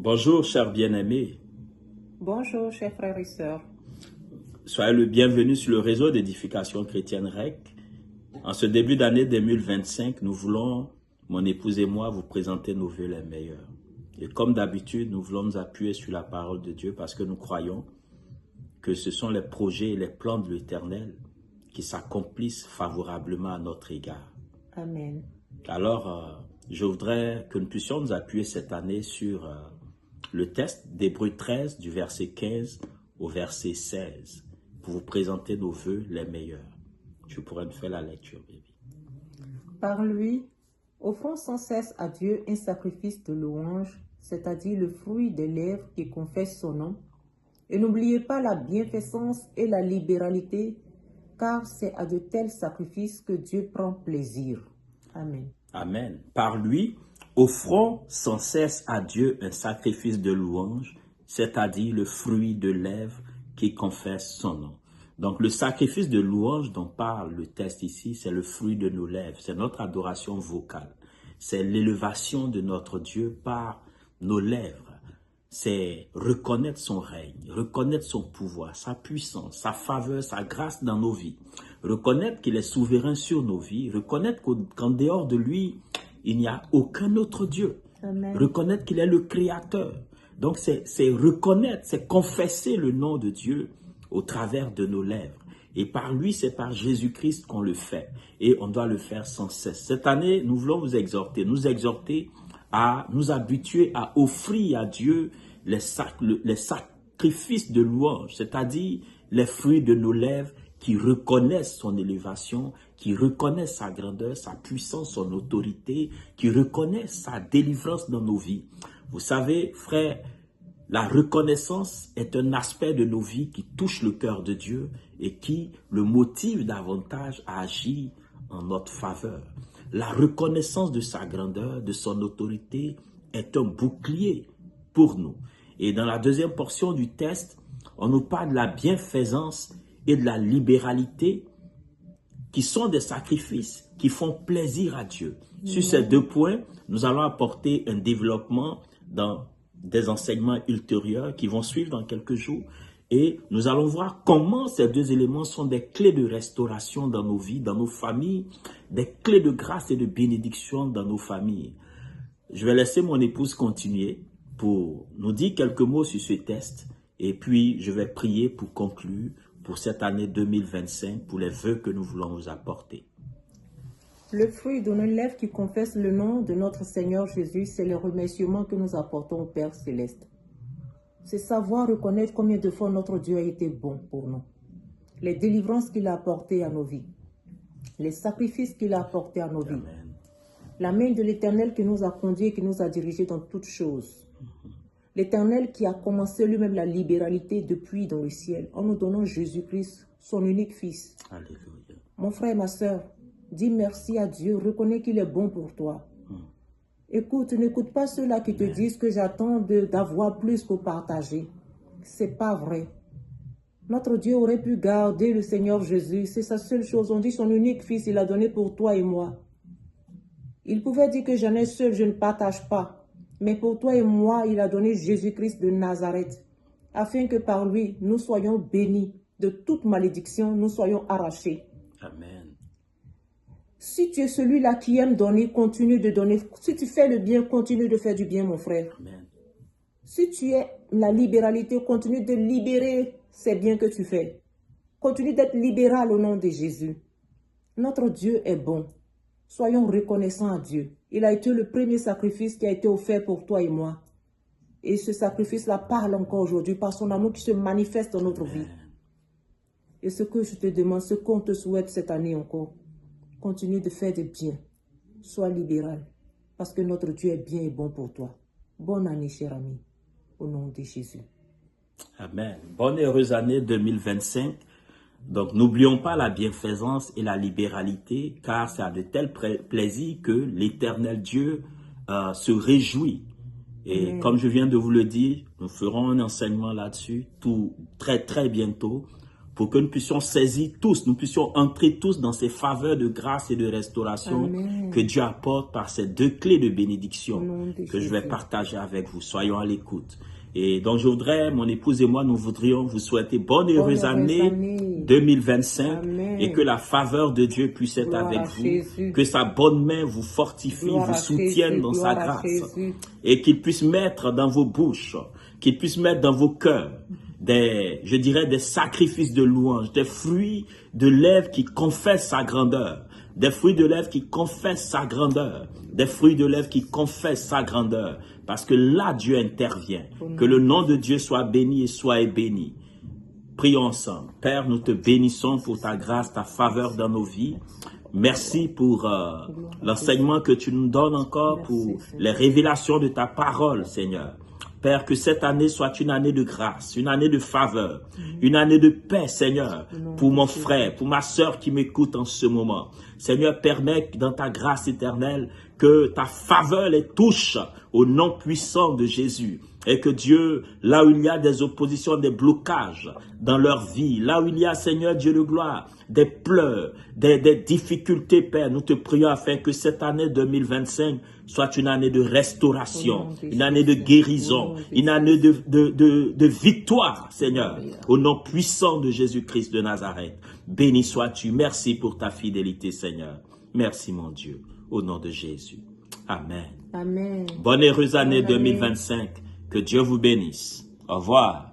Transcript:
Bonjour, chers bien-aimés. Bonjour, chers frères et sœurs. Soyez le bienvenu sur le réseau d'édification chrétienne REC. En ce début d'année 2025, nous voulons, mon épouse et moi, vous présenter nos vœux les meilleurs. Et comme d'habitude, nous voulons nous appuyer sur la parole de Dieu parce que nous croyons que ce sont les projets et les plans de l'Éternel qui s'accomplissent favorablement à notre égard. Amen. Alors, je voudrais que nous puissions nous appuyer cette année sur le test d'Hébreux 13 du verset 15 au verset 16 pour vous présenter nos vœux les meilleurs. Je pourrais me faire la lecture, baby. Par lui, offrons sans cesse à Dieu un sacrifice de louange, c'est-à-dire le fruit des lèvres qui confessent son nom. Et n'oubliez pas la bienfaisance et la libéralité, car c'est à de tels sacrifices que Dieu prend plaisir. Amen. Amen. Par lui, offrons sans cesse à Dieu un sacrifice de louange, c'est-à-dire le fruit de lèvres qui confesse son nom. Donc le sacrifice de louange dont parle le texte ici, c'est le fruit de nos lèvres, c'est notre adoration vocale. C'est l'élévation de notre Dieu par nos lèvres. C'est reconnaître son règne, reconnaître son pouvoir, sa puissance, sa faveur, sa grâce dans nos vies. Reconnaître qu'il est souverain sur nos vies, reconnaître qu'en dehors de lui, il n'y a aucun autre Dieu. Amen. Reconnaître qu'il est le Créateur. Donc c'est reconnaître, c'est confesser le nom de Dieu au travers de nos lèvres. Et par lui, c'est par Jésus-Christ qu'on le fait. Et on doit le faire sans cesse. Cette année, nous voulons vous exhorter à nous habituer à offrir à Dieu les sacrifices de louange, c'est-à-dire les fruits de nos lèvres qui reconnaissent son élévation, qui reconnaissent sa grandeur, sa puissance, son autorité, qui reconnaissent sa délivrance dans nos vies. Vous savez, frères, la reconnaissance est un aspect de nos vies qui touche le cœur de Dieu et qui le motive davantage à agir en notre faveur. La reconnaissance de sa grandeur, de son autorité est un bouclier pour nous. Et dans la deuxième portion du texte, on nous parle de la bienfaisance et de la libéralité qui sont des sacrifices qui font plaisir à Dieu. Sur ces deux points, nous allons apporter un développement dans des enseignements ultérieurs qui vont suivre dans quelques jours. Et nous allons voir comment ces deux éléments sont des clés de restauration dans nos vies, dans nos familles, des clés de grâce et de bénédiction dans nos familles. Je vais laisser mon épouse continuer pour nous dire quelques mots sur ce test. Et puis, je vais prier pour conclure pour cette année 2025, pour les vœux que nous voulons vous apporter. Le fruit de nos lèvres qui confesse le nom de notre Seigneur Jésus, c'est le remerciement que nous apportons au Père Céleste. C'est savoir reconnaître combien de fois notre Dieu a été bon pour nous. Les délivrances qu'il a apportées à nos vies. Les sacrifices qu'il a apportés à nos vies. Amen. La main de l'Éternel qui nous a conduits et qui nous a dirigés dans toutes choses. L'Éternel qui a commencé lui-même la libéralité depuis dans le ciel en nous donnant Jésus-Christ, son unique Fils. Alléluia. Mon frère et ma soeur, dis merci à Dieu, reconnais qu'il est bon pour toi. Écoute, n'écoute pas ceux-là qui te disent que j'attends d'avoir plus pour partager. C'est pas vrai. Notre Dieu aurait pu garder le Seigneur Jésus. C'est sa seule chose. On dit son unique Fils, il l'a donné pour toi et moi. Il pouvait dire que j'en ai seul, je ne partage pas. Mais pour toi et moi, il a donné Jésus-Christ de Nazareth, afin que par lui, nous soyons bénis de toute malédiction, nous soyons arrachés. Amen. Si tu es celui-là qui aime donner, continue de donner. Si tu fais le bien, continue de faire du bien, mon frère. Amen. Si tu es la libéralité, continue de libérer ces biens que tu fais. Continue d'être libéral au nom de Jésus. Notre Dieu est bon. Soyons reconnaissants à Dieu. Il a été le premier sacrifice qui a été offert pour toi et moi. Et ce sacrifice-là parle encore aujourd'hui par son amour qui se manifeste dans notre vie. Et ce que je te demande, ce qu'on te souhaite cette année encore, continue de faire des biens. Sois libéral. Parce que notre Dieu est bien et bon pour toi. Bonne année, cher ami. Au nom de Jésus. Amen. Bonne et heureuse année 2025. Donc, n'oublions pas la bienfaisance et la libéralité, car c'est à de tels plaisirs que l'Éternel Dieu se réjouit. Et comme je viens de vous le dire, nous ferons un enseignement là-dessus tout très bientôt pour que nous puissions saisir tous, nous puissions entrer tous dans ces faveurs de grâce et de restauration Amen. que Dieu apporte par ces 2 clés de bénédiction Au nom de que je vais Jésus. partager avec vous. Soyons à l'écoute. Et donc je voudrais, mon épouse et moi, nous voudrions vous souhaiter bonne et heureuse année 2025 Amen. et que la faveur de Dieu puisse être Gloire avec à vous, Jésus. que sa bonne main vous fortifie, Gloire vous à soutienne Jésus, dans sa gloire à grâce Jésus. et qu'il puisse mettre dans vos bouches, qu'il puisse mettre dans vos cœurs je dirais des sacrifices de louange, des fruits de lèvres qui confessent sa grandeur, des fruits de lèvres qui confessent sa grandeur, des fruits de lèvres qui confessent sa grandeur, parce que là Dieu intervient. Que le nom de Dieu soit béni et soit béni. Prions ensemble. Père, nous te bénissons pour ta grâce, ta faveur dans nos vies. Merci pour l'enseignement que tu nous donnes encore, pour les révélations de ta parole, Seigneur. Père, que cette année soit une année de grâce, une année de faveur, une année de paix, Seigneur, pour mon frère, pour ma sœur qui m'écoute en ce moment. Seigneur, permets dans ta grâce éternelle que ta faveur les touche au nom puissant de Jésus. Et que Dieu, là où il y a des oppositions, des blocages dans leur vie, là où il y a, Seigneur Dieu de gloire, des pleurs, des difficultés, Père, nous te prions afin que cette année 2025 soit une année de restauration, une année de guérison, une année de victoire, Seigneur, au nom puissant de Jésus-Christ de Nazareth. Béni sois-tu. Merci pour ta fidélité, Seigneur. Merci, mon Dieu, au nom de Jésus. Amen. Amen. Bonne et heureuse année Bonne année. 2025. Que Dieu vous bénisse. Au revoir.